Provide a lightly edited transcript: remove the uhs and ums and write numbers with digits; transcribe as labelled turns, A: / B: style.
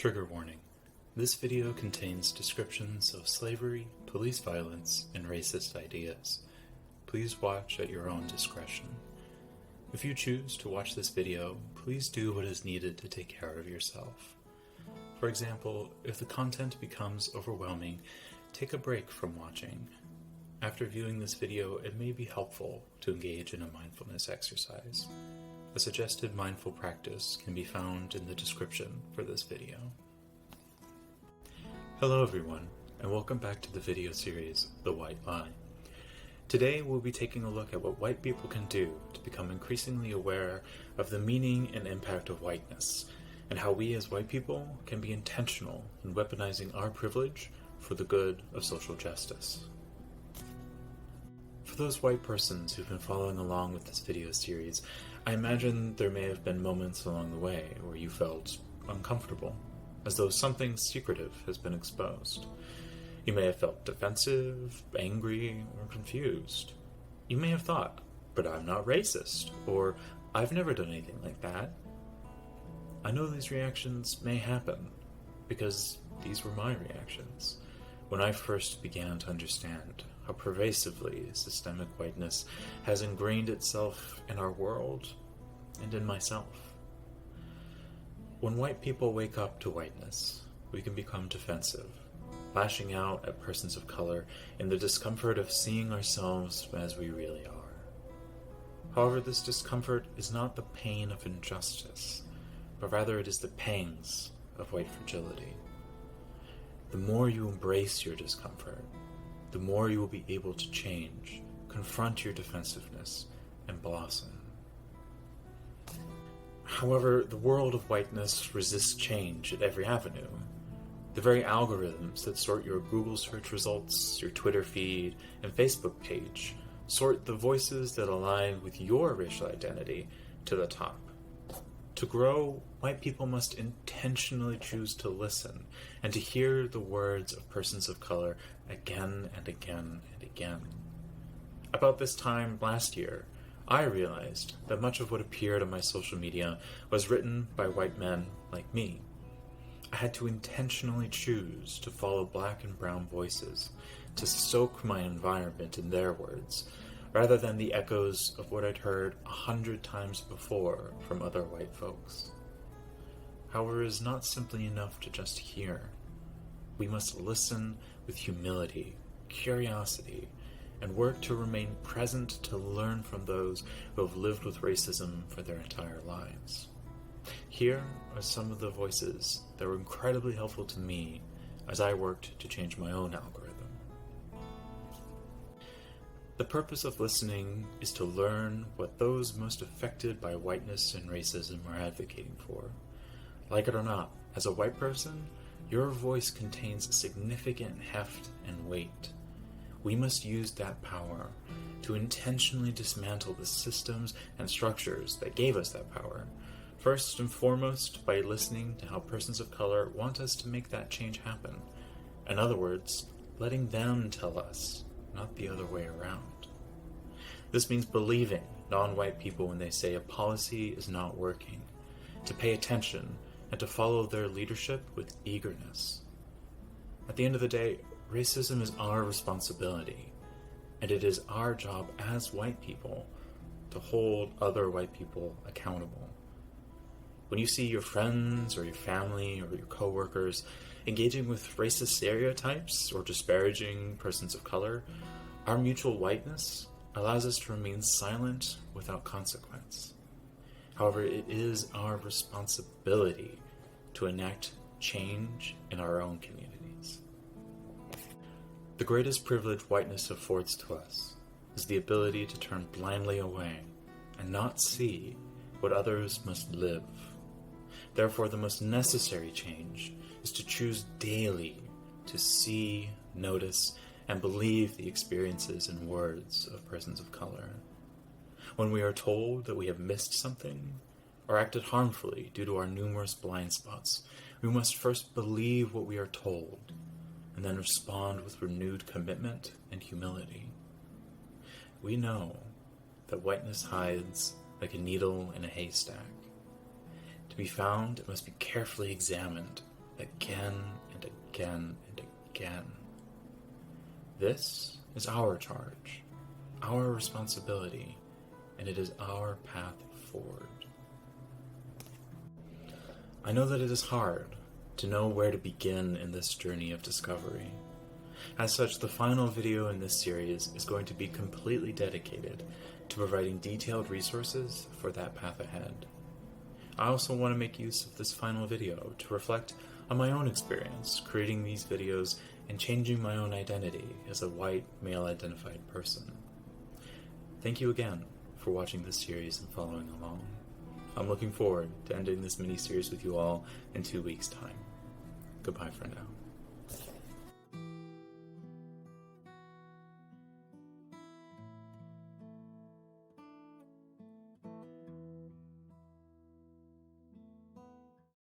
A: Trigger warning. This video contains descriptions of slavery, police violence, and racist ideas. Please watch at your own discretion. If you choose to watch this video, please do what is needed to take care of yourself. For example, if the content becomes overwhelming, take a break from watching. After viewing this video, it may be helpful to engage in a mindfulness exercise. A suggested mindful practice can be found in the description for this video. Hello everyone, and welcome back to the video series, The White Lie. Today we'll be taking a look at what white people can do to become increasingly aware of the meaning and impact of whiteness, and how we as white people can be intentional in weaponizing our privilege for the good of social justice. For those white persons who've been following along with this video series, I imagine there may have been moments along the way where you felt uncomfortable, as though something secretive has been exposed. You may have felt defensive, angry, or confused. You may have thought, but I'm not racist, or I've never done anything like that. I know these reactions may happen, because these were my reactions when I first began to understand how pervasively systemic whiteness has ingrained itself in our world and in myself. When white people wake up to whiteness, we can become defensive, lashing out at persons of color in the discomfort of seeing ourselves as we really are. However, this discomfort is not the pain of injustice, but rather it is the pangs of white fragility. The more you embrace your discomfort, the more you will be able to change, confront your defensiveness, and blossom. However, the world of whiteness resists change at every avenue. The very algorithms that sort your Google search results, your Twitter feed, and Facebook page sort the voices that align with your racial identity to the top. To grow, white people must intentionally choose to listen and to hear the words of persons of color again and again and again. About this time last year, I realized that much of what appeared on my social media was written by white men like me. I had to intentionally choose to follow black and brown voices, to soak my environment in their words, rather than the echoes of what I'd heard 100 times before from other white folks. However, it is not simply enough to just hear. We must listen with humility, curiosity, and work to remain present to learn from those who have lived with racism for their entire lives. Here are some of the voices that were incredibly helpful to me as I worked to change my own algorithm. The purpose of listening is to learn what those most affected by whiteness and racism are advocating for. Like it or not, as a white person, your voice contains significant heft and weight. We must use that power to intentionally dismantle the systems and structures that gave us that power. First and foremost, by listening to how persons of color want us to make that change happen. In other words, letting them tell us, not the other way around. This means believing non-white people when they say a policy is not working, to pay attention and to follow their leadership with eagerness. At the end of the day, racism is our responsibility, and it is our job as white people to hold other white people accountable. When you see your friends or your family or your coworkers engaging with racist stereotypes or disparaging persons of color, our mutual whiteness allows us to remain silent without consequence. However, it is our responsibility to enact change in our own communities. The greatest privilege whiteness affords to us is the ability to turn blindly away and not see what others must live. Therefore, the most necessary change is to choose daily to see, notice, and believe the experiences and words of persons of color. When we are told that we have missed something or acted harmfully due to our numerous blind spots, we must first believe what we are told and then respond with renewed commitment and humility. We know that whiteness hides like a needle in a haystack. To be found, it must be carefully examined again and again and again. This is our charge, our responsibility, and it is our path forward. I know that it is hard to know where to begin in this journey of discovery. As such, the final video in this series is going to be completely dedicated to providing detailed resources for that path ahead. I also want to make use of this final video to reflect on my own experience creating these videos and changing my own identity as a white, male-identified person. Thank you again for watching this series and following along. I'm looking forward to ending this mini-series with you all in 2 weeks' time. Goodbye for now.